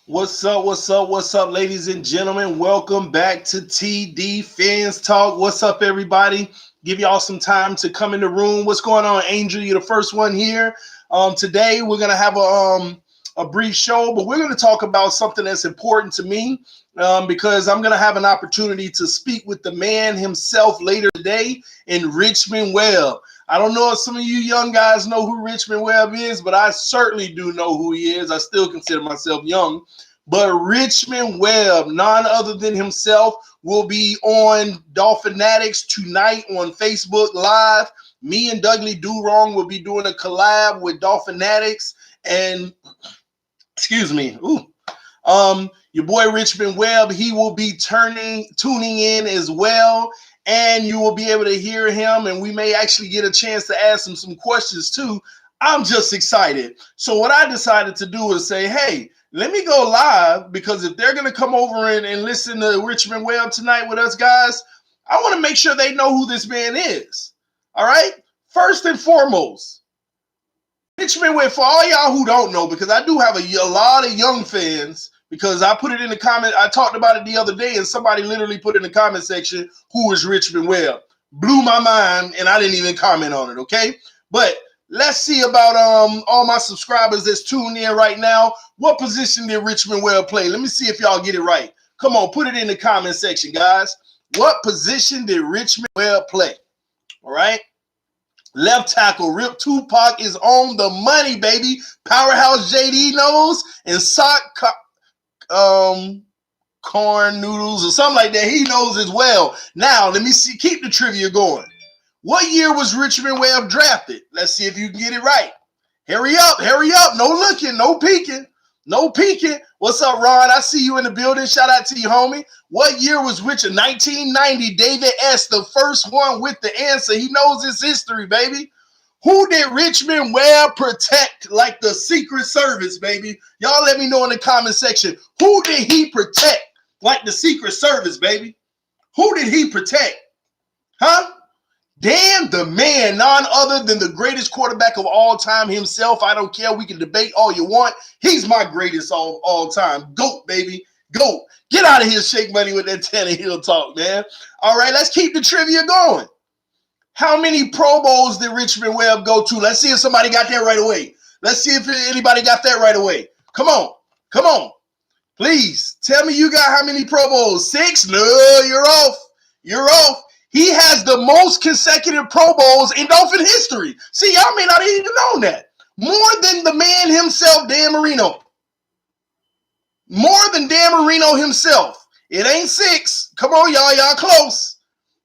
What's up? What's up? What's up, ladies and gentlemen? Welcome back to TD Fans Talk. What's up, everybody? Give y'all some time to come in the room. What's going on, Angel? You're the first one here. Today we're gonna have a brief show, but we're gonna talk about something that's important to me because I'm gonna have an opportunity to speak with the man himself later today in Richmond Webb. I don't know if some of you young guys know who Richmond Webb is, but I certainly do know who he is. I still consider myself young. But Richmond Webb, none other than himself, will be on Dolphinatics tonight on Facebook Live. Me and Dudley Do Wrong will be doing a collab with Dolphinatics. And, excuse me, your boy Richmond Webb, he will be tuning in as well. And you will be able to hear him, and we may actually get a chance to ask him some questions too. I'm just excited. So what I decided to do is say, hey, let me go live, because if they're going to come over and listen to Richmond Webb tonight with us guys, I want to make sure they know who this man is. All right? First and foremost, Richmond Webb, for all y'all who don't know, because I do have a lot of young fans, because I put it in the comment. I talked about it the other day, and somebody literally put in the comment section, who is Richmond Webb? Blew my mind, and I didn't even comment on it, okay? But let's see about all my subscribers that's tuned in right now. What position did Richmond Webb play? Let me see if y'all get it right. Come on, put it in the comment section, guys. What position did Richmond Webb play? All right. Left tackle, Rip Tupac is on the money, baby. Powerhouse JD knows, and corn noodles or something like that, he knows as well. Now, let me see. Keep the trivia going. What year was Richmond Webb drafted? Let's see if you can get it right. Hurry up, hurry up. No looking, no peeking, no peeking. What's up, Ron? I see you in the building. Shout out to you, homie. What year was Richard? 1990. David S., the first one with the answer. He knows his history, baby. Who did Richmond Webb protect like the Secret Service, baby? Y'all let me know in the comment section. Who did he protect like the Secret Service, baby? Who did he protect? Huh? Damn, the man, none other than the greatest quarterback of all time himself. I don't care. We can debate all you want. He's my greatest all time. GOAT, baby. GOAT. Get out of here, Shake Money, with that Tannehill talk, man. All right, let's keep the trivia going. How many Pro Bowls did Richmond Webb go to? Let's see if somebody got that right away. Let's see if anybody got that right away. Come on. Come on. Please, tell me you got how many Pro Bowls? 6? No, you're off. You're off. He has the most consecutive Pro Bowls in Dolphin history. See, y'all may not even know that. More than the man himself, Dan Marino. More than Dan Marino himself. It ain't 6. Come on, y'all. Y'all close.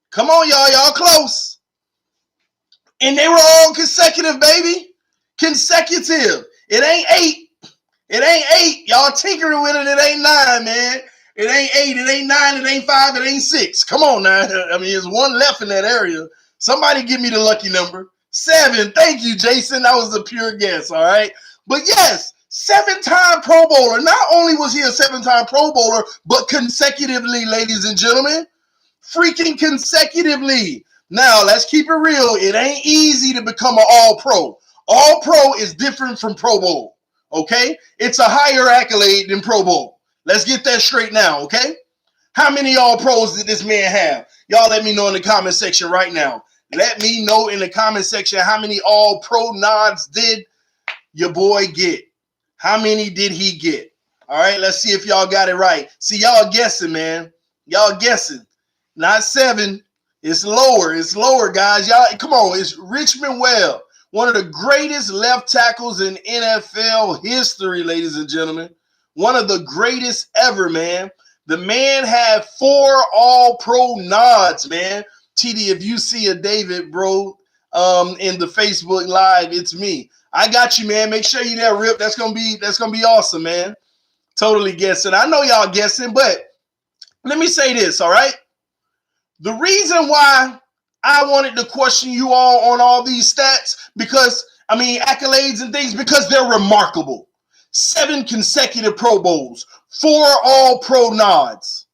Come on, y'all close. And they were all consecutive, baby. Consecutive. It ain't 8. It ain't 8. Y'all tinkering with it. It ain't 9, man. It ain't 8. It ain't 9. It ain't 5. It ain't 6. Come on now. I mean, there's one left in that area. Somebody give me the lucky number. 7. Thank you, Jason. That was a pure guess, all right? But yes, 7-time Pro Bowler. Not only was he a 7-time Pro Bowler, but consecutively, ladies and gentlemen. Freaking consecutively. Now, let's keep it real. It ain't easy to become an All-Pro. All-Pro is different from Pro Bowl, okay? It's a higher accolade than Pro Bowl. Let's get that straight now, okay? How many All-Pros did this man have? Y'all let me know in the comment section right now. Let me know in the comment section how many All-Pro nods did your boy get. How many did he get? All right, let's see if y'all got it right. See, y'all guessing, man. Y'all guessing. Not 7. It's lower. It's lower, guys. Y'all, come on. It's Richmond Webb, one of the greatest left tackles in NFL history, ladies and gentlemen. One of the greatest ever, man. The man had 4 All-Pro nods, man. TD, if you see a David, bro, in the Facebook Live, it's me. I got you, man. Make sure you there, Rip. That's gonna be awesome, man. Totally guessing. I know y'all guessing, but let me say this, all right? The reason why I wanted to question you all on all these stats, accolades and things, because they're remarkable. 7 consecutive Pro Bowls, 4 All-Pro nods,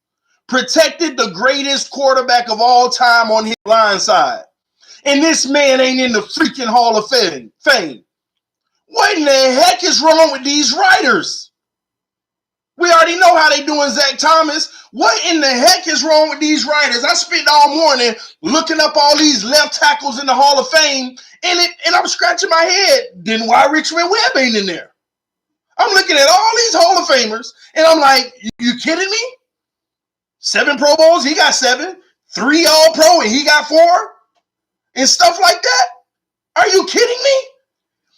protected the greatest quarterback of all time on his blind side. And this man ain't in the freaking Hall of Fame. What in the heck is wrong with these writers? We already know how they doing Zach Thomas. What in the heck is wrong with these writers? I spent all morning looking up all these left tackles in the Hall of Fame, and I'm scratching my head. Then why Richmond Webb ain't in there? I'm looking at all these Hall of Famers, and I'm like, you kidding me? 7 Pro Bowls, he got 7. 3 All-Pro, and he got 4? And stuff like that? Are you kidding me?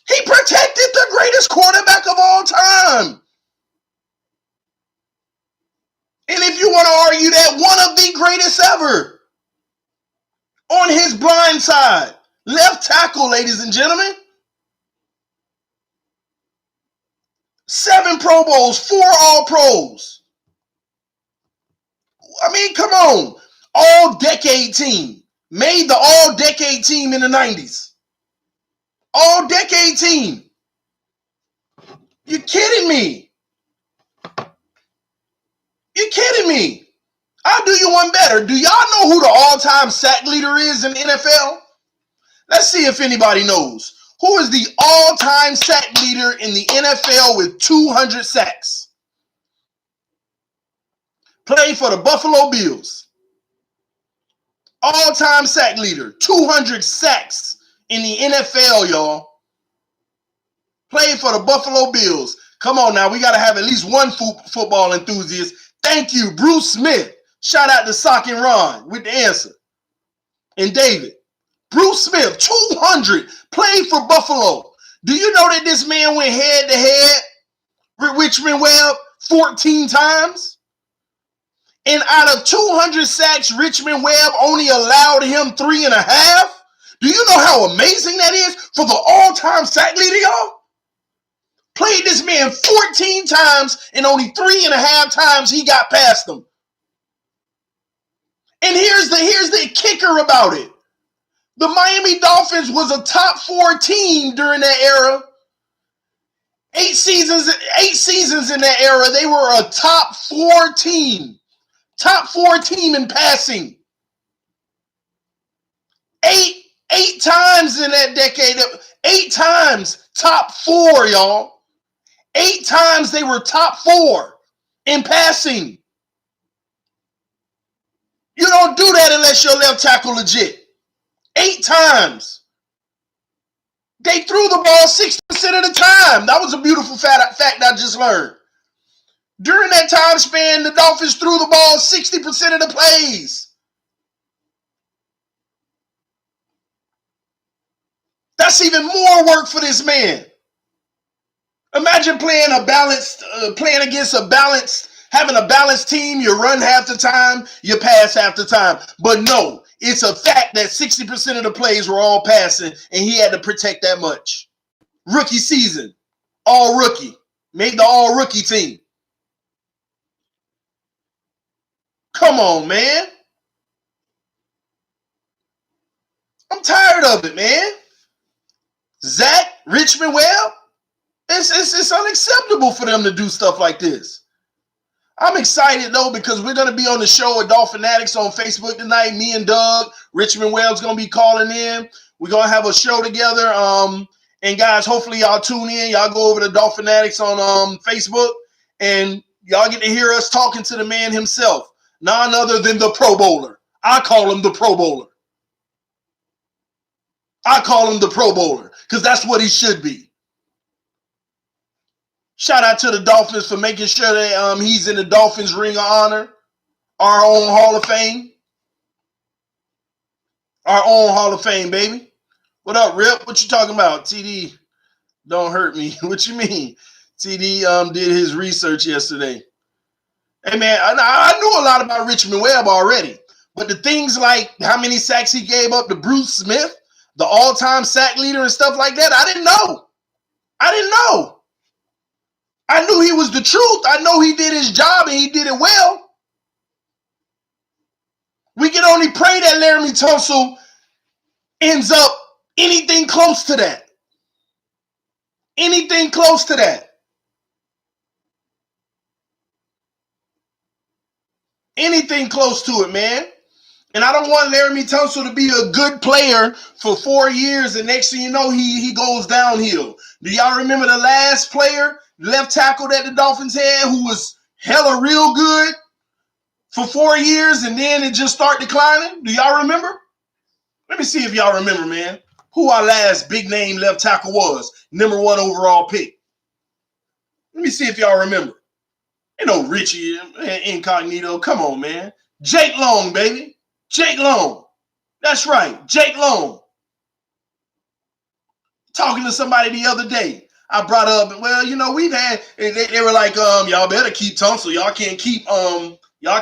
He protected the greatest quarterback of all time. And if you want to argue that, one of the greatest ever. On his blind side. Left tackle, ladies and gentlemen. 7 Pro Bowls, 4 All-Pros. I mean, come on. All-decade team. Made the all-decade team in the 90s. All-decade team. You kidding me? You kidding me? I'll do you one better. Do y'all know who the all-time sack leader is in the NFL? Let's see if anybody knows. Who is the all-time sack leader in the NFL with 200 sacks? Played for the Buffalo Bills. All-time sack leader. 200 sacks in the NFL, y'all. Played for the Buffalo Bills. Come on now. We got to have at least one football enthusiast. Thank you, Bruce Smith. Shout out to Sock and Ron with the answer. And David. Bruce Smith, 200, played for Buffalo. Do you know that this man went head-to-head with Richmond Webb 14 times? And out of 200 sacks, Richmond Webb only allowed him 3.5? Do you know how amazing that is for the all-time sack leader, y'all? Played this man 14 times, and only 3.5 times he got past them. And here's the kicker about it. The Miami Dolphins was a top 4 team during that era. 8 seasons in that era, they were a top 4 team. Top 4 team in passing. 8 times in that decade. 8 times top 4, y'all. 8 times they were top 4 in passing. You don't do that unless your left tackle legit. 8 times. They threw the ball 60% of the time. That was a beautiful fact I just learned. During that time span, the Dolphins threw the ball 60% of the plays. That's even more work for this man. Imagine playing against a balanced, having a balanced team. You run half the time, you pass half the time. But no, it's a fact that 60% of the plays were all passing, and he had to protect that much. Rookie season, all rookie, made the all rookie team. Come on, man. I'm tired of it, man. Zach, Richmond Webb, it's unacceptable for them to do stuff like this. I'm excited, though, because we're going to be on the show at Dolphin Addicts on Facebook tonight. Me and Doug, Richmond Webb's going to be calling in. We're going to have a show together. And, guys, hopefully y'all tune in. Y'all go over to Dolphin Addicts on Facebook, and y'all get to hear us talking to the man himself, none other than the Pro Bowler. I call him the Pro Bowler. I call him the Pro Bowler because that's what he should be. Shout out to the Dolphins for making sure that he's in the Dolphins Ring of Honor, our own Hall of Fame. Our own Hall of Fame, baby. What up, Rip? What you talking about? TD, don't hurt me. What you mean? TD did his research yesterday. Hey, man, I knew a lot about Richmond Webb already, but the things like how many sacks he gave up to Bruce Smith, the all-time sack leader and stuff like that, I didn't know. I knew he was the truth. I know he did his job and he did it well. We can only pray that Laramie Tunsil ends up anything close to that. Anything close to that. Anything close to it, man. And I don't want Laramie Tunsil to be a good player for 4 years and next thing you know, he goes downhill. Do y'all remember the last player, left tackle that the Dolphins had who was hella real good for 4 years and then it just start declining? Do y'all remember? Let me see if y'all remember, man, who our last big name left tackle was. Number 1 overall pick. Let me see if y'all remember. You know, Richie Incognito. Come on, man. Jake Long, baby. Jake Long. That's right. Jake Long. Talking to somebody the other day. I brought up, well, you know, we've had, they were like, y'all better keep Tunsil. Y'all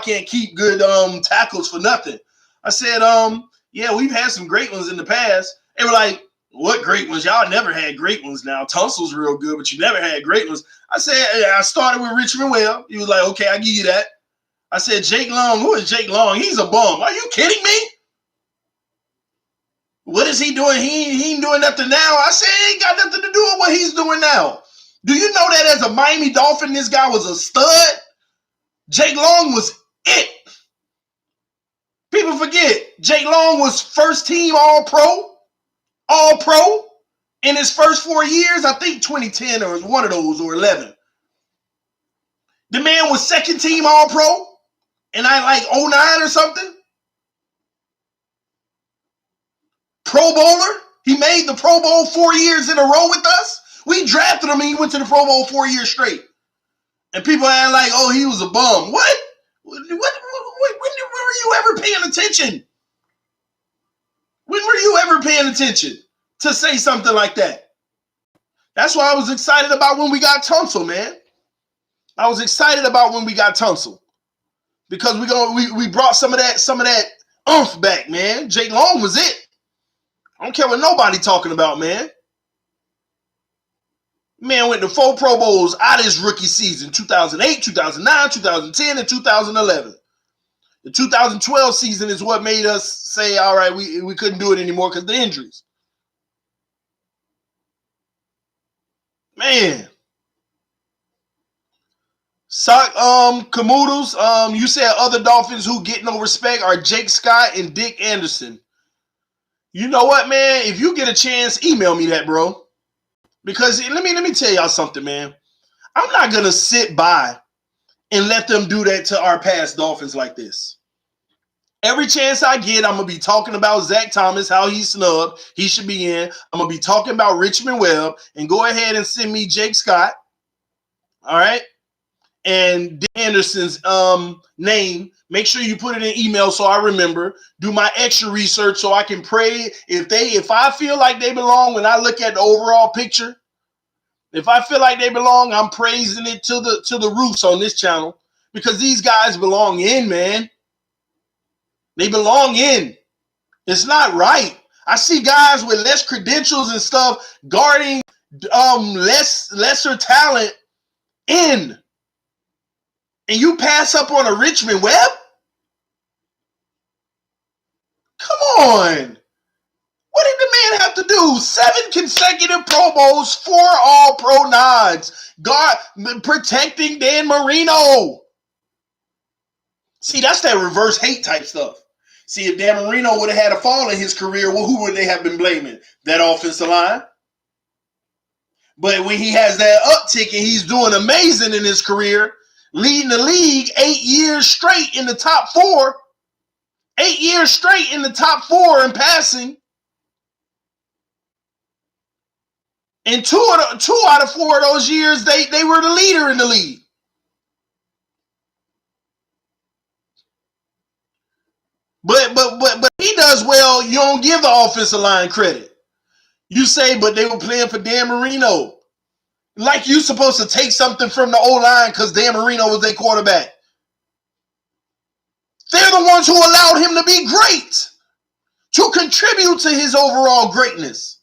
can't keep good tackles for nothing. I said, yeah, we've had some great ones in the past. They were like, what great ones? Y'all never had great ones now. Tunsil's real good, but you never had great ones. I said, I started with Richmond Webb. He was like, okay, I give you that. I said, Jake Long, who is Jake Long? He's a bum. Are you kidding me? What is he doing? He ain't doing nothing now. I said, it ain't got nothing to do with what he's doing now. Do you know that as a Miami Dolphin, this guy was a stud? Jake Long was it. People forget, Jake Long was first team All-Pro in his first 4 years. I think 2010 or one of those or 11. The man was second team All-Pro and I like 09 or something. Pro Bowler. He made the Pro Bowl 4 years in a row with us. We drafted him and he went to the Pro Bowl 4 years straight. And people act like, oh, he was a bum. What? When were you ever paying attention? When were you ever paying attention to say something like that? That's why I was excited about when we got Tunsil, man. I was excited about when we got Tunsil. Because we brought some of that oomph back, man. Jake Long was it. I don't care what nobody talking about, man. Man went to 4 Pro Bowls out of his rookie season, 2008, 2009, 2010, and 2011. The 2012 season is what made us say, all right, we couldn't do it anymore because of the injuries. Man. Camoodles, you said other Dolphins who get no respect are Jake Scott and Dick Anderson. You know what, man? If you get a chance, email me that, bro. Because let me tell y'all something, man. I'm not going to sit by and let them do that to our past Dolphins like this. Every chance I get, I'm going to be talking about Zach Thomas, how he's snubbed. He should be in. I'm going to be talking about Richmond Webb. And go ahead and send me Jake Scott. All right? And Dick Anderson's name. Make sure you put it in email so I remember. Do my extra research so I can pray. If I feel like they belong when I look at the overall picture, if I feel like they belong, I'm praising it to the roofs on this channel because these guys belong in, man. They belong in. It's not right. I see guys with less credentials and stuff guarding lesser talent in. And you pass up on a Richmond Webb? Come on. What did the man have to do? 7 consecutive Pro Bowls, 4 All-Pro nods. God protecting Dan Marino. See, that's that reverse hate type stuff. See, if Dan Marino would have had a fall in his career, well, who would they have been blaming? That offensive line? But when he has that uptick and he's doing amazing in his career, leading the league 8 years straight in the top 4, 8 years straight in the top 4 in passing, and two out of 4 of those years, they were the leader in the league. But he does well. You don't give the offensive line credit. You say, but they were playing for Dan Marino. Like you supposed to take something from the O-line because Dan Marino was their quarterback. They're the ones who allowed him to be great, to contribute to his overall greatness.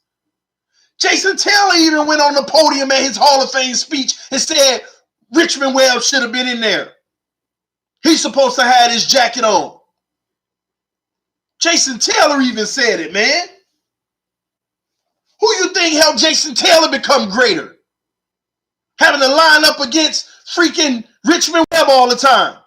Jason Taylor even went on the podium at his Hall of Fame speech and said Richmond Webb should have been in there. He's supposed to have his jacket on. Jason Taylor even said it, man. Who you think helped Jason Taylor become greater? Having to line up against freaking Richmond Webb all the time.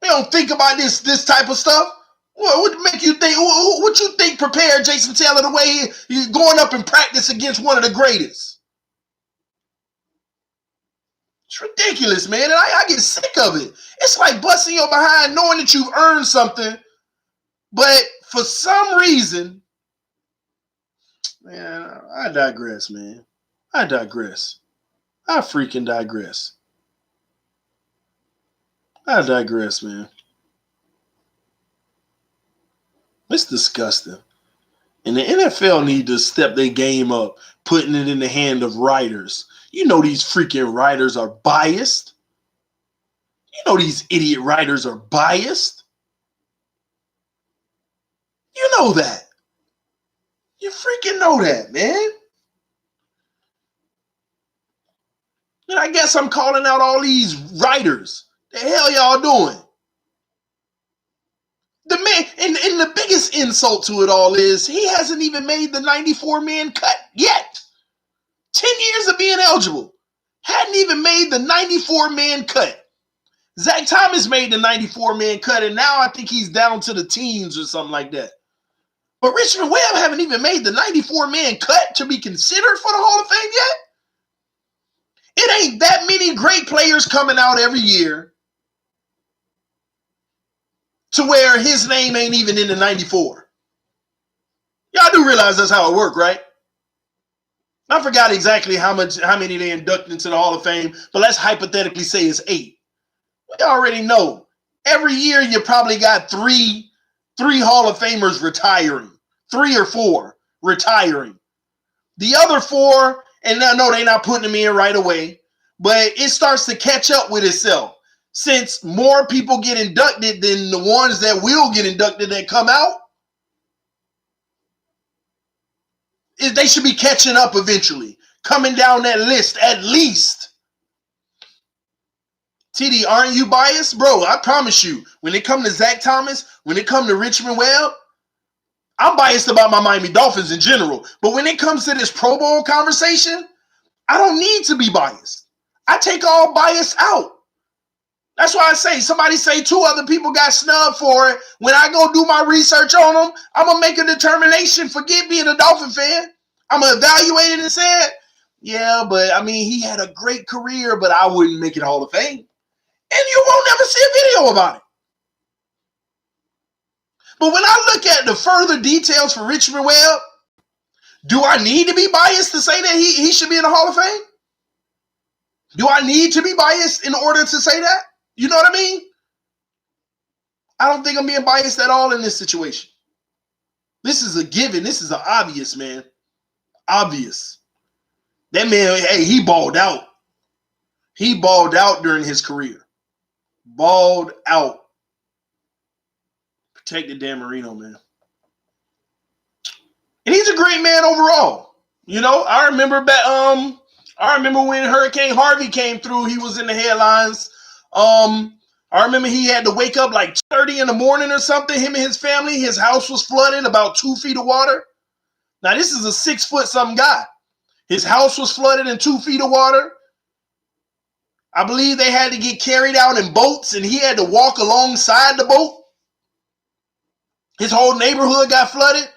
They don't think about this type of stuff. What would make you think? What you think prepared Jason Taylor the way he's going up in practice against one of the greatest? It's ridiculous, man. And I get sick of it. It's like busting your behind knowing that you've earned something, but for some reason, man, I digress, man. I digress. I freaking digress. I digress, man. It's disgusting. And the NFL need to step their game up, putting it in the hand of writers. You know these freaking writers are biased. You know these idiot writers are biased. You know that. You freaking know that, man. And I guess I'm calling out all these writers. The hell y'all doing? The man, and the biggest insult to it all is he hasn't even made the 94-man cut yet. 10 years of being eligible. Hadn't even made the 94-man cut. Zach Thomas made the 94-man cut, and now I think he's down to the teens or something like that. But Richmond Webb haven't even made the 94-man cut to be considered for the Hall of Fame yet. It ain't that many great players coming out every year to where his name ain't even in the 94. Y'all do realize that's how it works, right? I forgot exactly how many they induct into the Hall of Fame, but let's hypothetically say it's 8. We already know. Every year you probably got three Hall of Famers retiring. 3 or 4 retiring. The other 4, and no, they're not putting them in right away, but it starts to catch up with itself. Since more people get inducted than the ones that will get inducted that come out, they should be catching up eventually. Coming down that list at least. TD, aren't you biased? Bro, I promise you, when it comes to Zach Thomas, when it comes to Richmond Webb, I'm biased about my Miami Dolphins in general. But when it comes to this Pro Bowl conversation, I don't need to be biased. I take all bias out. That's why I say, somebody say 2 other people got snubbed for it. When I go do my research on them, I'm going to make a determination. Forget being a Dolphin fan. I'm going to evaluate it and say, yeah, but I mean, he had a great career, but I wouldn't make it Hall of Fame. And you won't never see a video about it. But when I look at the further details for Richmond Webb, do I need to be biased to say that he should be in the Hall of Fame? Do I need to be biased in order to say that? You know what I mean? I don't think I'm being biased at all in this situation. This is a given. This is an obvious, man. Obvious. That man, hey, he balled out. He balled out during his career. Balled out. Protect the Dan Marino, man. And he's a great man overall. You know, I remember when Hurricane Harvey came through, he was in the headlines. I remember he had to wake up like 30 in the morning or something. Him and his family, his house was flooded, about 2 feet of water. Now, this is a 6-foot-something guy. His house was flooded in 2 feet of water. I believe they had to get carried out in boats, and he had to walk alongside the boat. His whole neighborhood got flooded.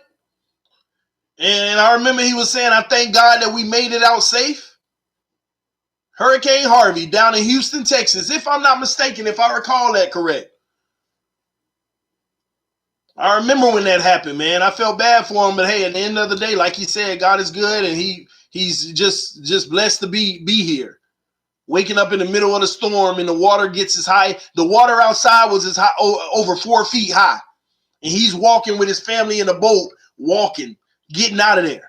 And I remember he was saying, I thank God that we made it out safe. Hurricane Harvey down in Houston, Texas, if I'm not mistaken, if I recall that correct. I remember when that happened, man. I felt bad for him, but hey, at the end of the day, like he said, God is good, and he's just blessed to be here. Waking up in the middle of the storm, and the water gets as high. The water outside was as high, over 4 feet high, and he's walking with his family in a boat, getting out of there.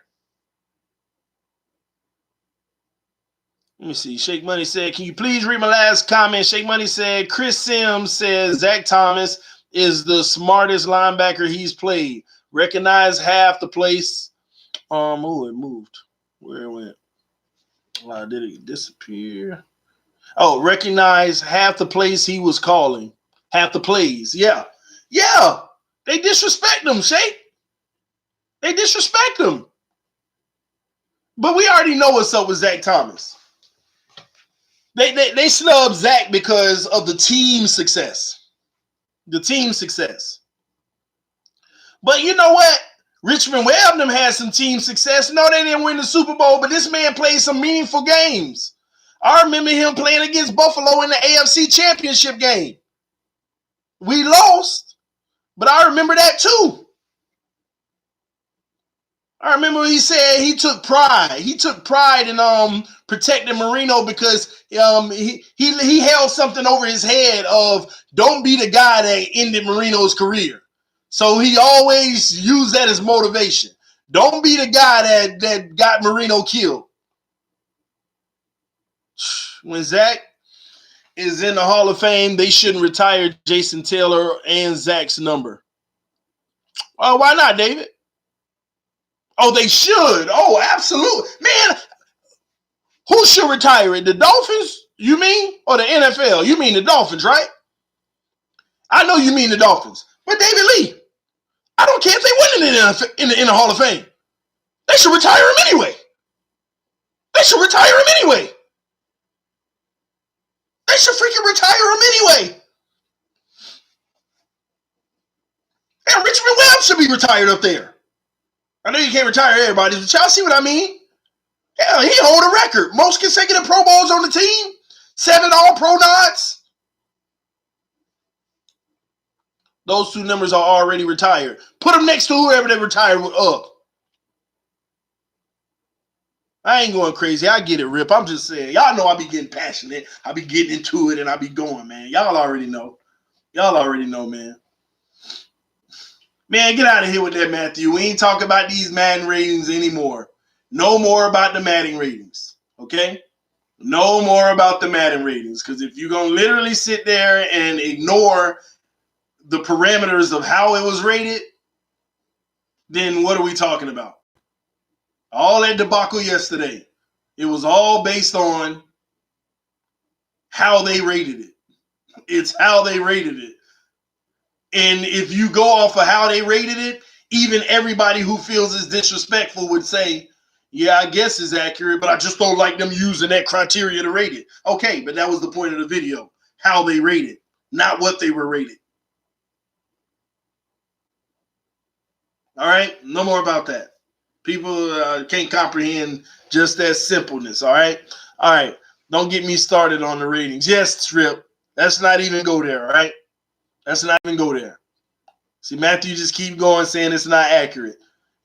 Let me see. Shake Money said, can you please read my last comment? Shake Money said, Chris Sims says Zach Thomas is the smartest linebacker he's played. Recognize half the place. Oh, it moved. Where it went? Did it disappear? Oh, recognize half the place he was calling. Half the plays. Yeah. Yeah. They disrespect him, Shake. They disrespect him. But we already know what's up with Zach Thomas. They snub Zach because of the team success. The team success. But you know what? Richmond Webb them had some team success. No, they didn't win the Super Bowl, but this man played some meaningful games. I remember him playing against Buffalo in the AFC Championship game. We lost, but I remember that too. I remember he said he took pride. He took pride in protecting Marino because he held something over his head of don't be the guy that ended Marino's career. So he always used that as motivation. Don't be the guy that got Marino killed. When Zach is in the Hall of Fame, they shouldn't retire Jason Taylor and Zach's number. Oh, why not, David? Oh, they should. Oh, absolutely. Man, who should retire it? The Dolphins, you mean? Or the NFL? You mean the Dolphins, right? I know you mean the Dolphins. But David Lee, I don't care if they win in the Hall of Fame. They should retire him anyway. They should retire him anyway. They should freaking retire him anyway. And Richmond Webb should be retired up there. I know you can't retire everybody, but y'all see what I mean? Hell, he hold a record. Most consecutive Pro Bowls on the team. 7 All-Pro nods. Those 2 numbers are already retired. Put them next to whoever they retired up. I ain't going crazy. I get it, Rip. I'm just saying. Y'all know I be getting passionate. I be getting into it and I be going, man. Y'all already know. Y'all already know, man. Man, get out of here with that, Matthew. We ain't talking about these Madden ratings anymore. No more about the Madden ratings, okay? No more about the Madden ratings, because if you're going to literally sit there and ignore the parameters of how it was rated, then what are we talking about? All that debacle yesterday, it was all based on how they rated it. It's how they rated it. And if you go off of how they rated it, even everybody who feels it's disrespectful would say, yeah, I guess it's accurate, but I just don't like them using that criteria to rate it. Okay, but that was the point of the video, how they rated, not what they were rated. All right, no more about that. People can't comprehend just that simpleness, all right? All right, don't get me started on the ratings. Yes, Trip, let's not even go there, all right? Let's not even go there. See, Matthew just keep going saying it's not accurate.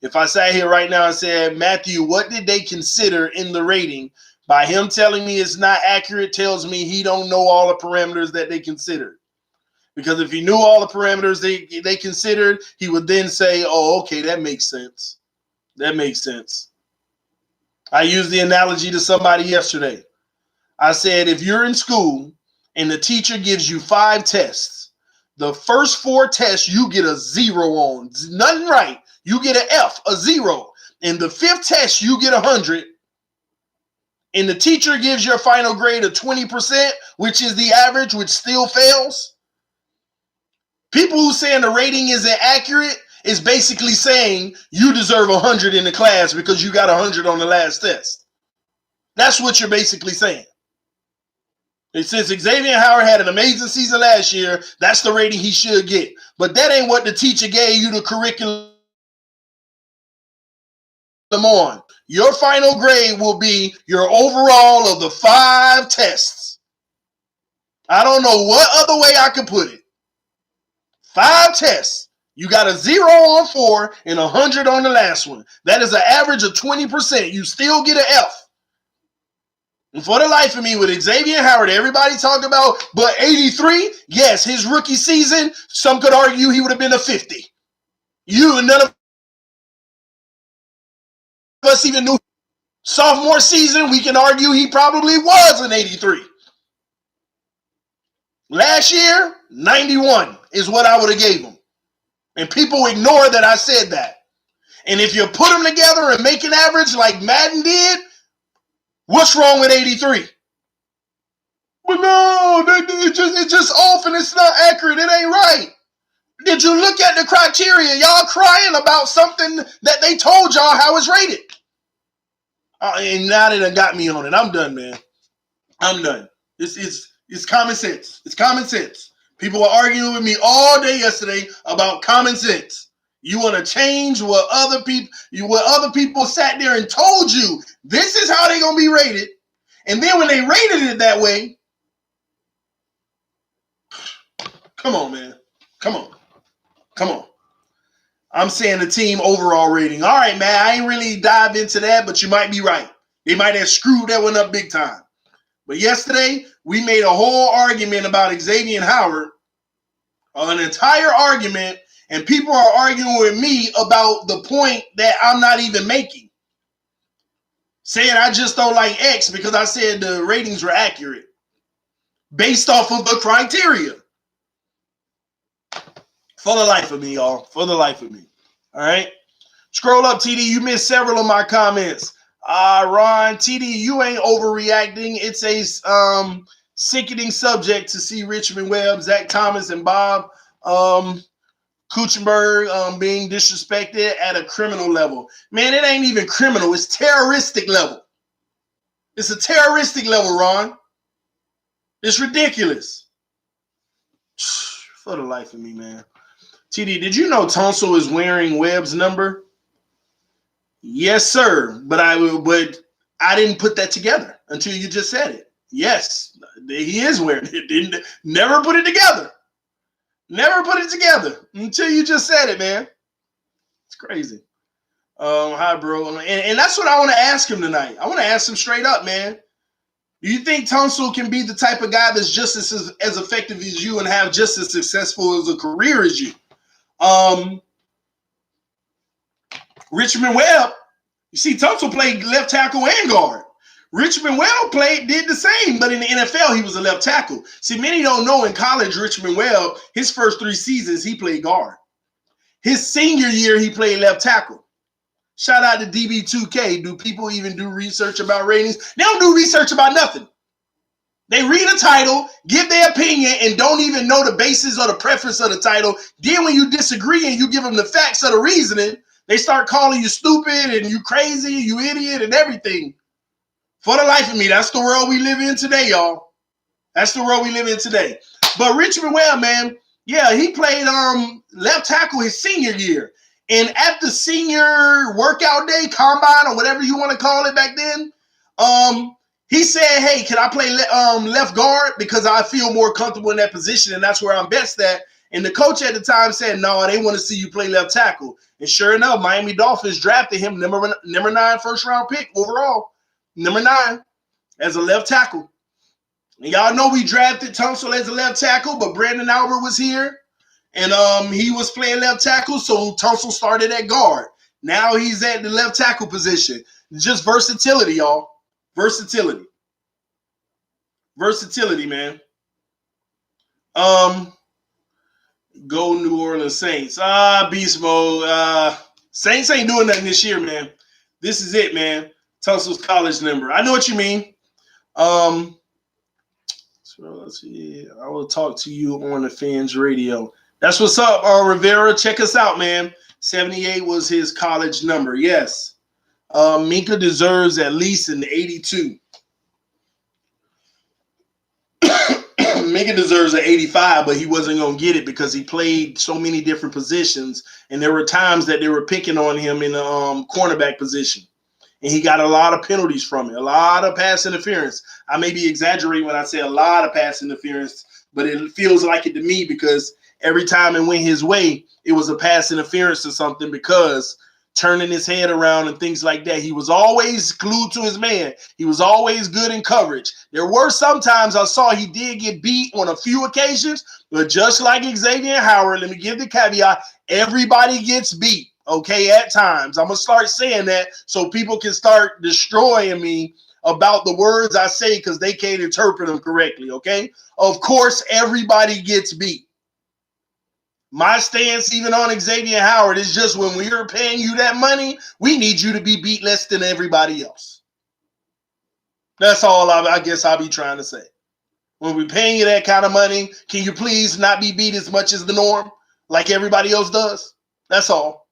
If I sat here right now and said, Matthew, what did they consider in the rating? By him telling me it's not accurate tells me he don't know all the parameters that they considered. Because if he knew all the parameters they considered, he would then say, oh, okay, that makes sense. That makes sense. I used the analogy to somebody yesterday. I said, if you're in school and the teacher gives you 5 tests, the first 4 tests you get a 0 on. Nothing right. You get an F, a 0. And the 5th test you get 100. And the teacher gives your final grade a 20%, which is the average, which still fails. People who saying the rating isn't accurate is basically saying you deserve 100 in the class because you got 100 on the last test. That's what you're basically saying. And since Xavier Howard had an amazing season last year, that's the rating he should get. But that ain't what the teacher gave you the curriculum on. Your final grade will be your overall of the 5 tests. I don't know what other way I could put it. 5 tests. You got a 0 on 4 and 100 on the last one. That is an average of 20%. You still get an F. And for the life of me, with Xavier Howard, everybody talked about, but 83, yes, his rookie season, some could argue he would have been a 50. You and none of us even knew. Sophomore season, we can argue he probably was an 83. Last year, 91 is what I would have gave him. And people ignore that I said that. And if you put them together and make an average like Madden did, what's wrong with 83? But no, it's just off and it's not accurate. It ain't right. Did you look at the criteria? Y'all crying about something that they told y'all how it's rated. And now they done got me on it. I'm done, man. I'm done. It's common sense. It's common sense. People were arguing with me all day yesterday about common sense. You want to change what other people sat there and told you this is how they're gonna be rated. And then when they rated it that way, come on, man. Come on. Come on. I'm saying the team overall rating. All right, man. I ain't really dive into that, but you might be right. They might have screwed that one up big time. But yesterday, we made a whole argument about Xavier Howard, an entire argument, and people are arguing with me about the point that I'm not even making. Saying I just don't like X because I said the ratings were accurate based off of the criteria. For the life of me, y'all. For the life of me. All right? Scroll up, TD. You missed several of my comments. Ron, TD, you ain't overreacting. It's a sickening subject to see Richmond Webb, Zach Thomas, and Bob Kuchenberg being disrespected at a criminal level. Man, it ain't even criminal. It's terroristic level. It's a terroristic level, Ron. It's ridiculous. For the life of me, man. TD, did you know Tonsil is wearing Webb's number? Yes, sir. But I didn't put that together until you just said it. Yes, he is wearing it. Never put it together. Never put it together until you just said it, man. It's crazy. Hi, bro. And that's what I want to ask him tonight. I want to ask him straight up, man. Do you think Tonsil can be the type of guy that's just as effective as you and have just as successful as a career as you? Richmond Webb, you see, Tonsil played left tackle and guard. Richmond Webb did the same, but in the NFL, he was a left tackle. See, many don't know in college, Richmond Webb, his first 3 seasons, he played guard. His senior year, he played left tackle. Shout out to DB2K. Do people even do research about ratings? They don't do research about nothing. They read a title, give their opinion, and don't even know the basis or the preference of the title. Then when you disagree and you give them the facts or the reasoning, they start calling you stupid and you crazy, you idiot, and everything. For the life of me, that's the world we live in today, y'all. That's the world we live in today. But Richmond Webb, man, yeah, he played left tackle his senior year. And at the senior workout day, combine, or whatever you want to call it back then, he said, hey, can I play left guard? Because I feel more comfortable in that position, and that's where I'm best at. And the coach at the time said, no, they want to see you play left tackle. And sure enough, Miami Dolphins drafted him number 9 first-round pick overall, number 9, as a left tackle. And y'all know we drafted Tonsil as a left tackle, but Brandon Albert was here. And he was playing left tackle, so Tonsil started at guard. Now he's at the left tackle position. Just versatility, y'all. Versatility. Versatility, man. Go New Orleans Saints. Beast mode. Saints ain't doing nothing this year, man. This is it, man. Tonsil's college number. I know what you mean. So let's see. I will talk to you on the Fans Radio. That's what's up, Rivera. Check us out, man. 78 was his college number. Yes. Minka deserves at least an 82. Minka deserves an 85, but he wasn't going to get it because he played so many different positions, and there were times that they were picking on him in the cornerback position, and he got a lot of penalties from it, a lot of pass interference. I may be exaggerating when I say a lot of pass interference, but it feels like it to me because every time it went his way, it was a pass interference or something because turning his head around and things like that. He was always glued to his man. He was always good in coverage. There were some times I saw he did get beat on a few occasions, but just like Xavier Howard, let me give the caveat, everybody gets beat, okay, at times. I'm going to start saying that so people can start destroying me about the words I say because they can't interpret them correctly, okay? Of course, everybody gets beat. My stance, even on Xavier Howard, is just when we're paying you that money, we need you to be beat less than everybody else. That's all I guess I'll be trying to say. When we're paying you that kind of money, can you please not be beat as much as the norm, like everybody else does? That's all.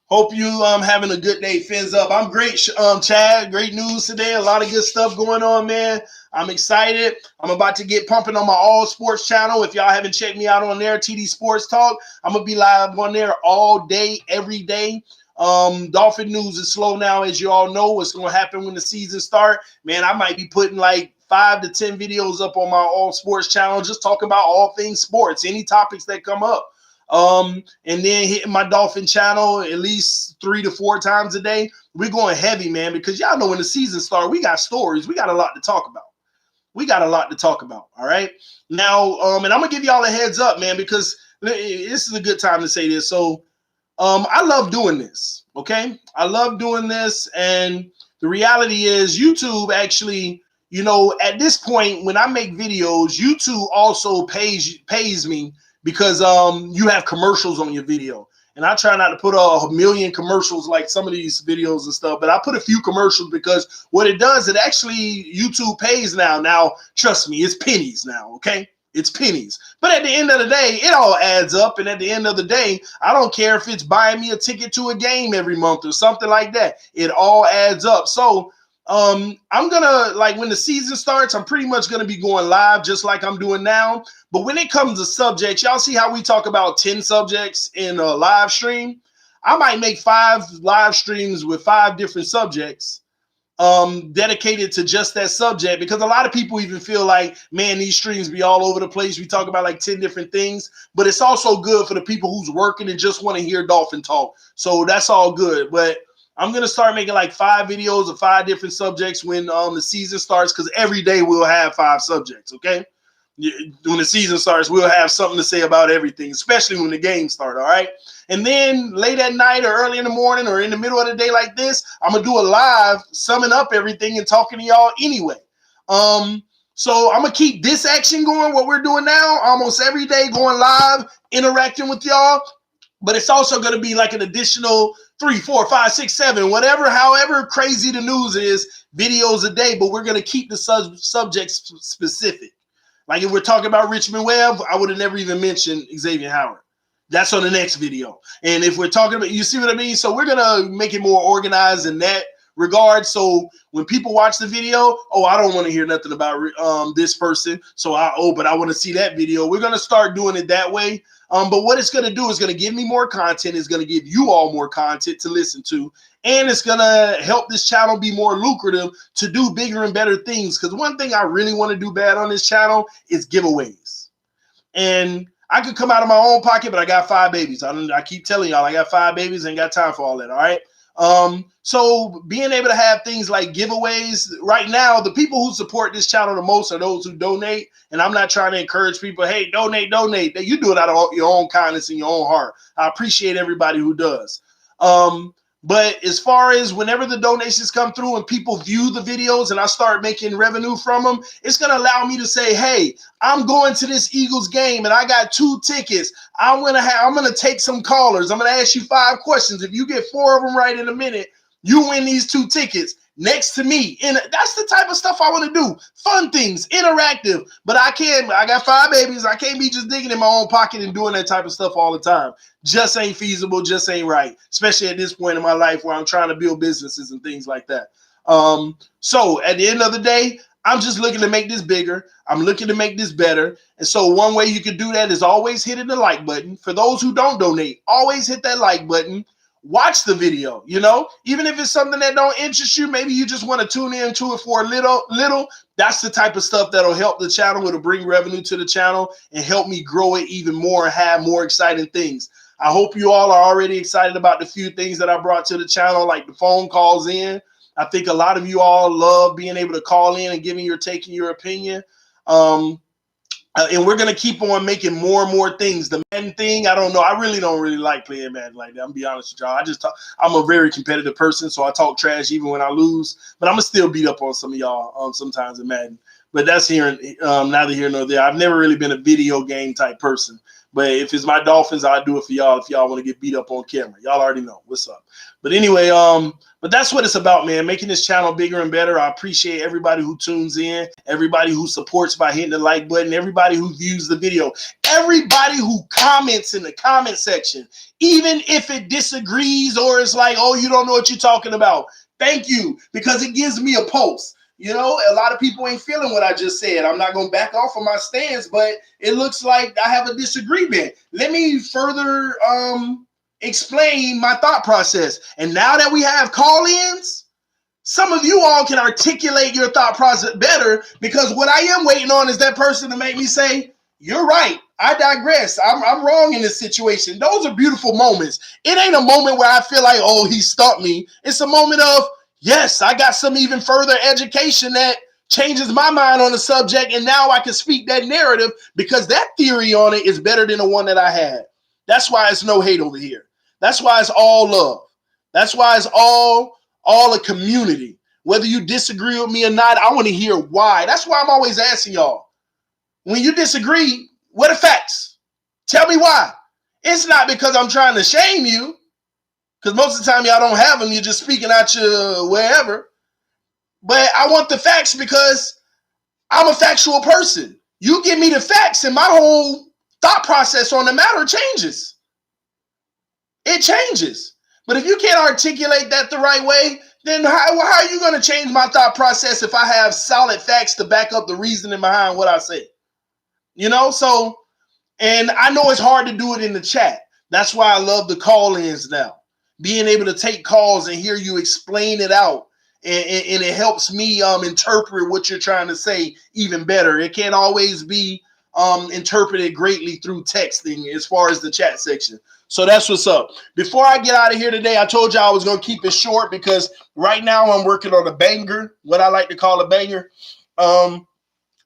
Hope you having a good day. Fins up. I'm great, Chad. Great news today. A lot of good stuff going on, man. I'm excited. I'm about to get pumping on my All Sports channel. If y'all haven't checked me out on there, TD Sports Talk, I'm going to be live on there all day, every day. Dolphin news is slow now, as you all know. What's going to happen when the season start? Man, I might be putting like 5 to 10 videos up on my All Sports channel, just talking about all things sports, any topics that come up. And then hitting my Dolphin channel at least 3 to 4 times a day. We're going heavy, man, because y'all know when the season starts, we got stories. We got a lot to talk about. All right. Now, and I'm gonna give y'all a heads up, man, because this is a good time to say this. So, I love doing this. Okay, I love doing this, and the reality is, YouTube actually, at this point, when I make videos, YouTube also pays me because you have commercials on your video. And I try not to put a million commercials like some of these videos and stuff, but I put a few commercials because what it does, it actually, YouTube pays now. Now, trust me, it's pennies now, okay? It's pennies. But at the end of the day, it all adds up. And at the end of the day, I don't care if it's buying me a ticket to a game every month or something like that. It all adds up. So I'm gonna, like, when the season starts, I'm pretty much gonna be going live just like I'm doing now. But when it comes to subjects, y'all see how we talk about 10 subjects in a live stream? I might make 5 live streams with 5 different subjects dedicated to just that subject, because a lot of people even feel like, man, these streams be all over the place. We talk about like 10 different things, but it's also good for the people who's working and just want to hear Dolphin talk. So that's all good. But I'm going to start making like 5 videos of 5 different subjects when the season starts, because every day we'll have 5 subjects, okay? When the season starts, we'll have something to say about everything, especially when the games start, all right? And then late at night or early in the morning or in the middle of the day like this, I'm going to do a live summing up everything and talking to y'all anyway. So I'm going to keep this action going, what we're doing now, almost every day, going live, interacting with y'all. But it's also going to be like an additional 3, 4, 5, 6, 7, whatever, however crazy the news is, videos a day. But we're going to keep the subjects specific. Like if we're talking about Richmond Webb, I would have never even mentioned Xavier Howard. That's on the next video. And if we're talking about, you see what I mean? So we're going to make it more organized in that regard. So when people watch the video, oh, I don't want to hear nothing about this person. So but I want to see that video. We're going to start doing it that way. But what it's going to do is going to give me more content. It's going to give you all more content to listen to. And it's going to help this channel be more lucrative to do bigger and better things. Because one thing I really want to do bad on this channel is giveaways. And I could come out of my own pocket, but I got 5 babies. I keep telling y'all, I got 5 babies, ain't got time for all that, all right? So being able to have things like giveaways right now, the people who support this channel the most are those who donate. And I'm not trying to encourage people, hey, donate. You do it out of your own kindness and your own heart. I appreciate everybody who does. But as far as whenever the donations come through and people view the videos and I start making revenue from them, it's going to allow me to say, hey, I'm going to this Eagles game and I got 2 tickets. I'm going to take some callers. I'm going to ask you 5 questions. If you get 4 of them right in a minute, you win these 2 tickets next to me. And that's the type of stuff I want to do. Fun things, interactive. But I got 5 babies. I can't be just digging in my own pocket and doing that type of stuff all the time. Just ain't feasible, just ain't right. Especially at this point in my life where I'm trying to build businesses and things like that. So at the end of the day, I'm just looking to make this bigger. I'm looking to make this better. And so one way you can do that is always hitting the like button. For those who don't donate, always hit that like button. Watch the video, even if it's something that don't interest you, maybe you just want to tune into it for a little. That's the type of stuff that'll help the channel. It'll bring revenue to the channel and help me grow it even more and have more exciting things. I hope you all are already excited about the few things that I brought to the channel, like the phone calls in. I think a lot of you all love being able to call in and taking your opinion. And we're going to keep on making more and more things. The Madden thing, I don't know. I really don't like playing Madden like that. I'm going to be honest with y'all. I'm a very competitive person, so I talk trash even when I lose. But I'm going to still beat up on some of y'all sometimes in Madden. But that's neither here nor there. I've never really been a video game type person. But if it's my Dolphins, I'll do it for y'all if y'all want to get beat up on camera. Y'all already know what's up. But anyway, but that's what it's about, man. Making this channel bigger and better. I appreciate everybody who tunes in, everybody who supports by hitting the like button, everybody who views the video, everybody who comments in the comment section, even if it disagrees or it's like, oh, you don't know what you're talking about. Thank you, because it gives me a pulse. A lot of people ain't feeling what I just said. I'm not going to back off of my stance, but it looks like I have a disagreement. Let me further explain my thought process. And now that we have call-ins, some of you all can articulate your thought process better, because what I am waiting on is that person to make me say, you're right, I digress, I'm wrong in this situation. Those are beautiful moments. It ain't a moment where I feel like, oh, he stumped me. It's a moment of, yes, I got some even further education that changes my mind on the subject, and now I can speak that narrative because that theory on it is better than the one that I had. That's why it's no hate over here. That's why it's all love. That's why it's all a community. Whether you disagree with me or not, I want to hear why. That's why I'm always asking y'all, when you disagree, what are facts? Tell me why. It's not because I'm trying to shame you, because most of the time y'all don't have them. You're just speaking out your wherever. But I want the facts because I'm a factual person. You give me the facts and my whole thought process on the matter changes. It changes. But if you can't articulate that the right way, then how are you going to change my thought process if I have solid facts to back up the reasoning behind what I say? You know, so, and I know it's hard to do it in the chat. That's why I love the call-ins now. Being able to take calls and hear you explain it out. And it helps me interpret what you're trying to say even better. It can't always be interpreted greatly through texting as far as the chat section. So that's what's up. Before I get out of here today, I told you I was going to keep it short because right now I'm working on a banger, what I like to call a banger. I'm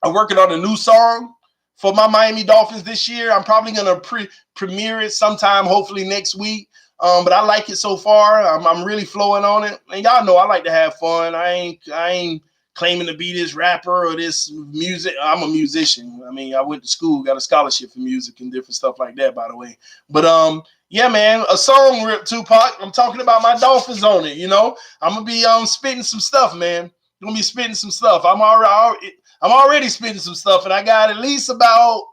working on a new song for my Miami Dolphins this year. I'm probably going to premiere it sometime, hopefully next week. But I like it so far. I'm really flowing on it. And y'all know I like to have fun. I ain't claiming to be this rapper or this music. I'm a musician. I mean, I went to school, got a scholarship for music and different stuff like that, by the way. But yeah, man, a song, Rip Tupac. I'm talking about my Dolphins on it, you know. I'm gonna be spitting some stuff, man. I'm gonna be spitting some stuff. I'm already spitting some stuff, and I got at least about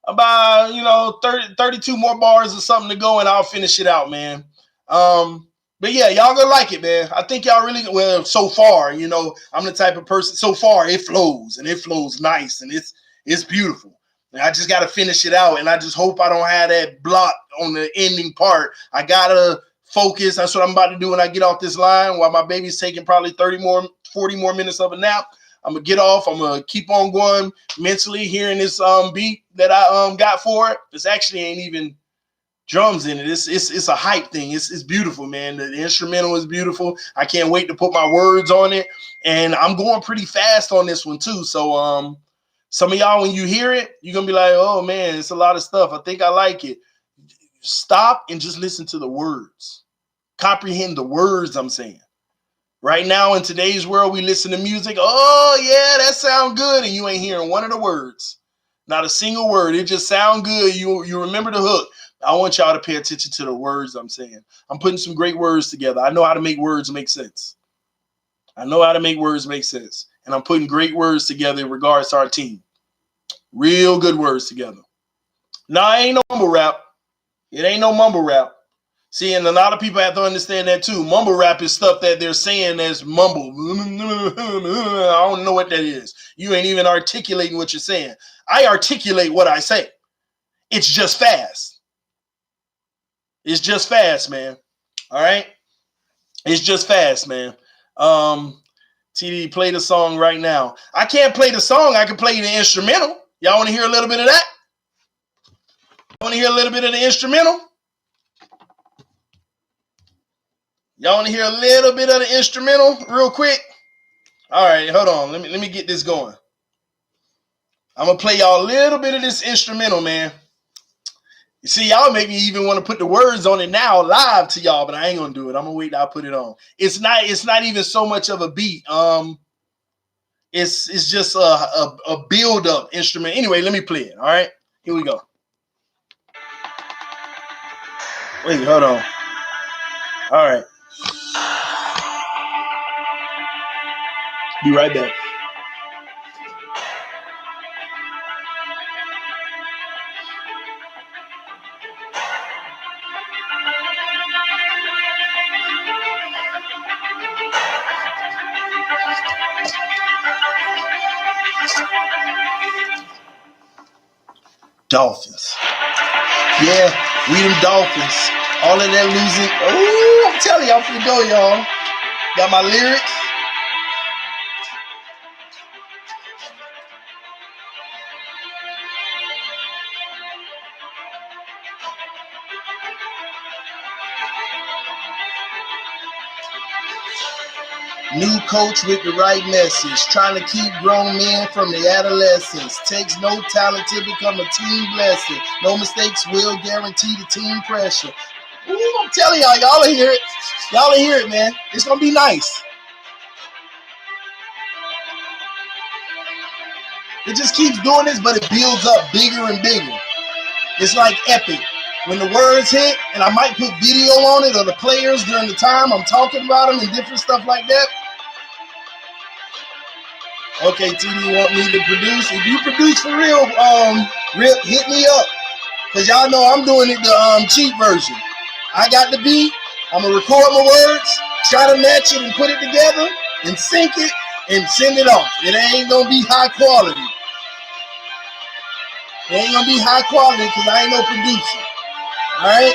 32 more bars or something to go, and I'll finish it out, man. But yeah, y'all gonna like it, man. I think y'all really, well, so far, you know, I'm the type of person, so far it flows, and it flows nice, and it's beautiful. And I just gotta finish it out, and I just hope I don't have that block on the ending part. I gotta focus. That's what I'm about to do when I get off this line while my baby's taking probably 40 more minutes of a nap. I'm gonna get off. I'm gonna keep on going mentally, hearing this beat that I got for it. It's actually ain't even drums in it. It's a hype thing. It's beautiful, man. The instrumental is beautiful. I can't wait to put my words on it. And I'm going pretty fast on this one too. So some of y'all, when you hear it, you're gonna be like, oh man, it's a lot of stuff. I think I like it. Stop and just listen to the words. Comprehend the words I'm saying. Right now in today's world, we listen to music. Oh, yeah, that sounds good. And you ain't hearing one of the words. Not a single word. It just sounds good. You remember the hook. I want y'all to pay attention to the words I'm saying. I'm putting some great words together. I know how to make words make sense. And I'm putting great words together in regards to our team. Real good words together. Now, it ain't no mumble rap. It ain't no mumble rap. See, and a lot of people have to understand that too. Mumble rap is stuff that they're saying as mumble. I don't know what that is. You ain't even articulating what you're saying. I articulate what I say. It's just fast. It's just fast, man. All right? It's just fast, man. TD, play the song right now. I can't play the song. I can play the instrumental. Y'all want to hear a little bit of that? Want to hear a little bit of the instrumental? Y'all want to hear a little bit of the instrumental real quick? All right, hold on. Let me get this going. I'm going to play y'all a little bit of this instrumental, man. You see, y'all make me even want to put the words on it now live to y'all, but I ain't going to do it. I'm going to wait till I put it on. It's not even so much of a beat. It's just a build-up instrument. Anyway, let me play it, all right? Here we go. Wait, hold on. All right. Be right back. Dolphins. Yeah, we them Dolphins. All of that losing. Oh, I'm telling you, I'm finna go, y'all. Got my lyrics. New coach with the right message, trying to keep grown men from their adolescence. Takes no talent to become a team blessing. No mistakes will guarantee the team pressure. Ooh, I'm telling y'all, y'all will hear it. Y'all will hear it, man. It's gonna be nice. It just keeps doing this, but it builds up bigger and bigger. It's like epic. When the words hit, and I might put video on it or the players during the time I'm talking about them and different stuff like that. Okay, TD want me to produce. If you produce for real, Rip, hit me up. Cause y'all know I'm doing it the cheap version. I got the beat. I'm gonna record my words, try to match it and put it together and sync it and send it off. It ain't gonna be high quality. It ain't gonna be high quality because I ain't no producer. Alright?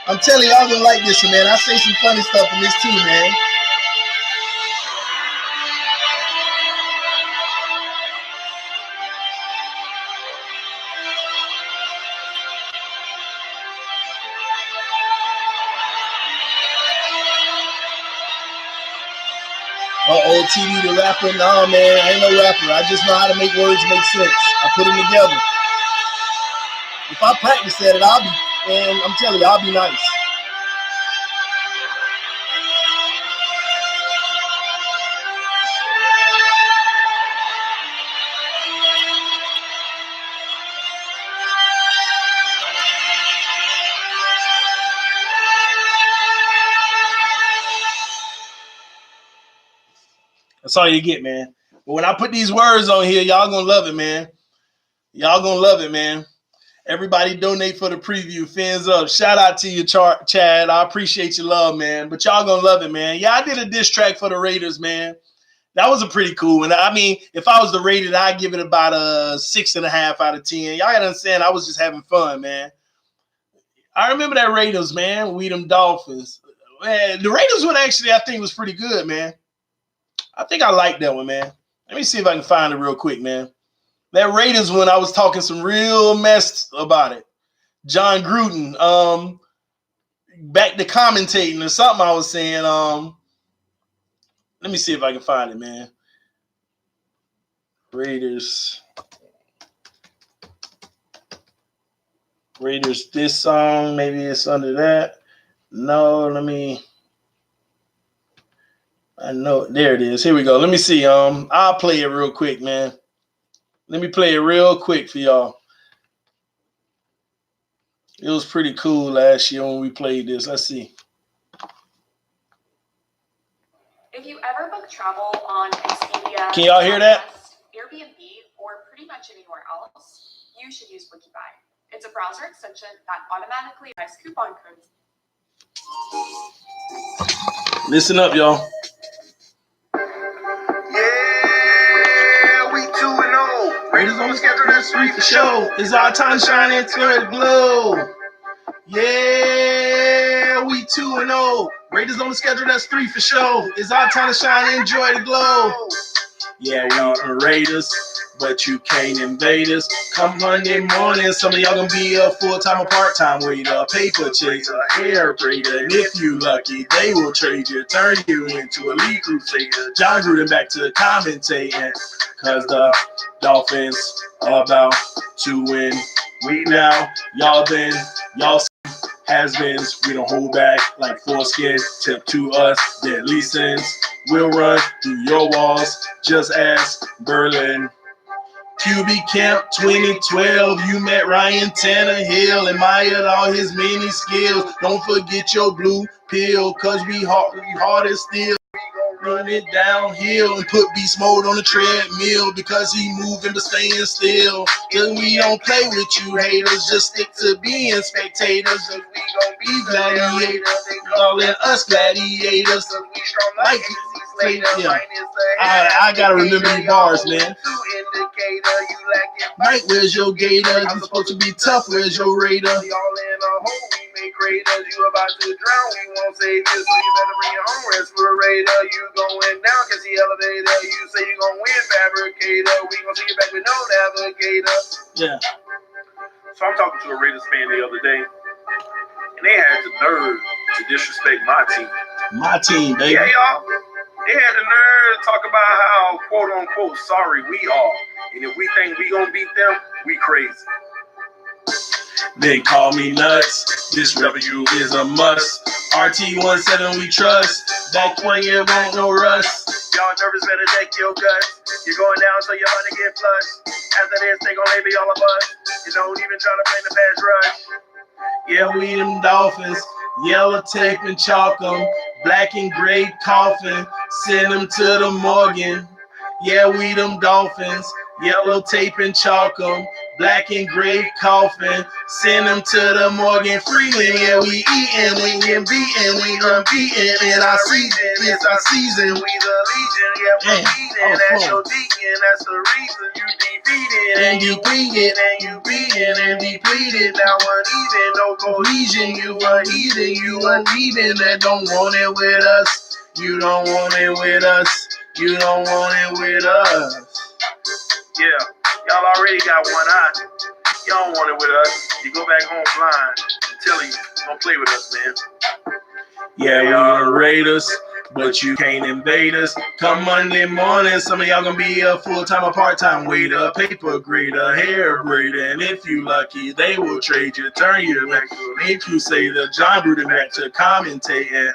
I'm telling y'all gonna like this one, man. I say some funny stuff in this too, man. Uh-oh, TD the rapper. Nah, man, I ain't no rapper. I just know how to make words make sense. I put them together. If I practice at it, I'll be, man, I'm telling you, I'll be nice. That's all you get, man. But when I put these words on here, y'all gonna love it, man. Y'all gonna love it, man. Everybody donate for the preview. Fans up. Shout out to you, Chad. I appreciate your love, man. But y'all gonna love it, man. Yeah, I did a diss track for the Raiders, man. That was a pretty cool one. I mean, if I was to rate it, I'd give it about a 6.5 out of 10. Y'all gotta understand, I was just having fun, man. I remember that Raiders, man. We them Dolphins. Man, the Raiders one actually, I think, was pretty good, man. I think I like that one, man. Let me see if I can find it real quick, man. That Raiders one, I was talking some real mess about it. John Gruden, back to commentating or something I was saying. Let me see if I can find it, man. Raiders this song, maybe it's under that. No, I know, there it is. Here we go. Let me see. I'll play it real quick, man. Let me play it real quick for y'all. It was pretty cool last year when we played this. Let's see. If you ever book travel on Expedia, can y'all hear that? Airbnb, or pretty much anywhere else, you should use Wikibuy. It's a browser extension that automatically provides coupon codes. Listen up, y'all. Yeah, we 2-0. Raiders on the schedule, that's 3 for show. It's our time to shine and turn the glow. Yeah, we 2-0. Raiders on the schedule, that's 3 for show. It's our time to shine and enjoy the glow. Yeah, we are Raiders, but you can't invade us. Come Monday morning, some of y'all gonna be a full-time or part-time waiter, paper chaser, hair braider, and if you lucky, they will trade you, turn you into a lead crusader. John Gruden back to commentating, cause the Dolphins are about to win. We now, y'all has-beens, we don't hold back like foreskin. Tip to us, deadly sins. We'll run through your walls, just ask Berlin. QB Camp 2012, you met Ryan Tannehill, admired all his many skills. Don't forget your blue pill, cause we hard as steel. Run it downhill and put beast mode on the treadmill because he moving but staying still. Cause we don't play with you haters, just stick to being spectators. Cause we gon' be gladiators, calling us gladiators. Like, yeah. I gotta remember these bars, man. Mike, where's your gator? You supposed to be tough, where's your Raider? We all in a hole, we make craters. You about to drown, we won't save you, so you better bring your own respirator. You going down, catch the elevator. You say you gonna win, fabricator. We gonna see you back with no navigator. Yeah. So I'm talking to a Raiders fan the other day, and they had the nerve to disrespect my team. My team, baby. Yeah, y'all. They had the nerve to talk about how, quote unquote, sorry we are. And if we think we gonna beat them, we crazy. They call me nuts. This W is a must. RT17 we trust. Back when you won't no rust. Y'all nervous, better check your guts. You're going down, so you're about to get flushed. After this, they gon' label all of us. You don't even try to play the pass rush. Yeah, we them Dolphins. Yellow tape and chalk 'em. Black and gray coffin. Send them to the Morgan. Yeah, we them Dolphins. Yellow tape and chalk 'em. Black and gray coffin. Send them to the Morgan Freeman. Yeah, we eatin', we get beaten, we unbeaten. In our season, it's our season. We the legion, yeah, we beatin'. That's your deacon, that's the reason you defeated. And depleted, and you beaten and depleted. Now uneven, no cohesion. You unheathen, you unheathen that don't want it with us. You don't want it with us. You don't want it with us. Yeah, y'all already got one eye. Y'all don't want it with us. You go back home blind. I'm telling you, don't play with us, man. Yeah, we are Raiders, but you can't invade us. Come Monday morning, some of y'all gonna be a full-time or part-time waiter, paper grader, hair braider, and if you lucky, they will trade you, turn you back to make you say the John Gruden back to commentating.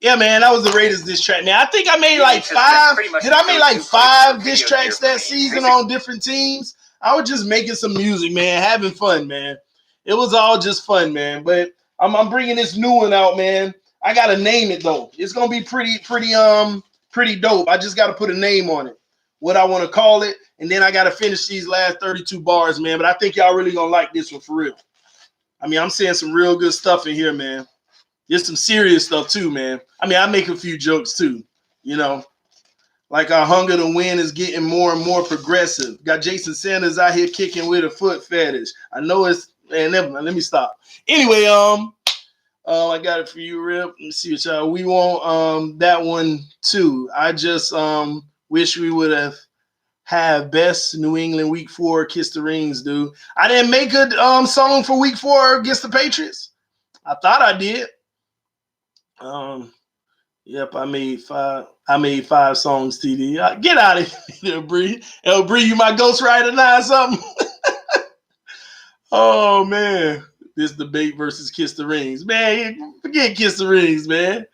Yeah, man, that was the Raiders diss track. Man, I think I made like 5. Did I make like 5 diss tracks that season on different teams? I was just making some music, man, having fun, man. It was all just fun, man. But I'm bringing this new one out, man. I gotta name it though. It's gonna be pretty dope. I just gotta put a name on it, what I want to call it, and then I gotta finish these last 32 bars, man. But I think y'all really gonna like this one for real. I mean, I'm saying some real good stuff in here, man. There's some serious stuff too, man. I mean, I make a few jokes too, you know. Like our hunger to win is getting more and more progressive. Got Jason Sanders out here kicking with a foot fetish. I know it's, man, never mind. Let me stop. Anyway, I got it for you, Rip. Let me see what y'all. We want that one too. I just wish we would have best New England week 4 kiss the rings, dude. I didn't make a song for week 4 against the Patriots. I thought I did. Yep, I made 5. I made 5 songs, TD. Get out of here, Bree. El Bree, you my ghostwriter now or something? Oh man, this debate versus Kiss the Rings, man. Forget Kiss the Rings, man.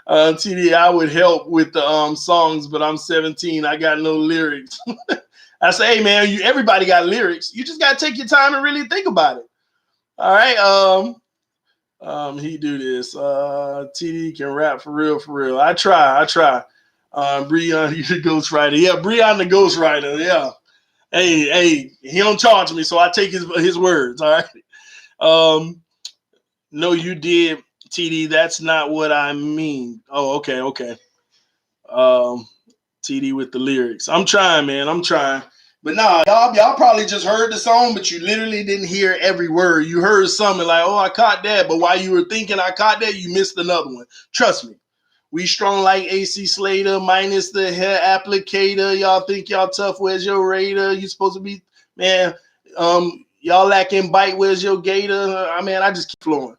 TD, I would help with the songs, but I'm 17. I got no lyrics. I say, hey man, everybody got lyrics. You just gotta take your time and really think about it. All right. He do this. TD can rap for real. I try. Breon, you the ghostwriter. Yeah, Breon the ghostwriter. Yeah. Hey, he don't charge me, so I take his words. All right. No, you did, TD. That's not what I mean. Oh, okay. TD with the lyrics. I'm trying, man. I'm trying. But nah, y'all probably just heard the song, but you literally didn't hear every word. You heard something like, oh, I caught that. But while you were thinking I caught that, you missed another one. Trust me. We strong like AC Slater, minus the hair applicator. Y'all think y'all tough. Where's your Raider? You supposed to be, man. Y'all lacking bite. Where's your gator? I mean, I just keep flowing.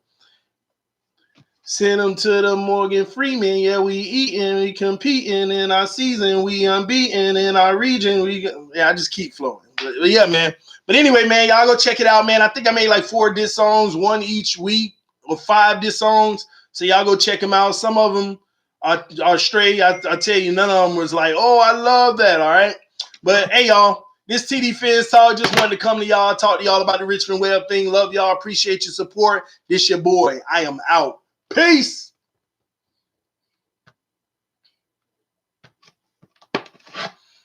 Send them to the Morgan Freeman. Yeah, we eating, we competing in our season. We unbeaten in our region. I just keep flowing. But yeah, man. But anyway, man, y'all go check it out, man. I think I made like 4 diss songs, 1 each week, or 5 diss songs. So y'all go check them out. Some of them are straight. I tell you, none of them was like, oh, I love that. All right. But hey, y'all, this TD Fizz Talk. Just wanted to come to y'all, talk to y'all about the Richmond Webb thing. Love y'all. Appreciate your support. This your boy. I am out. Peace.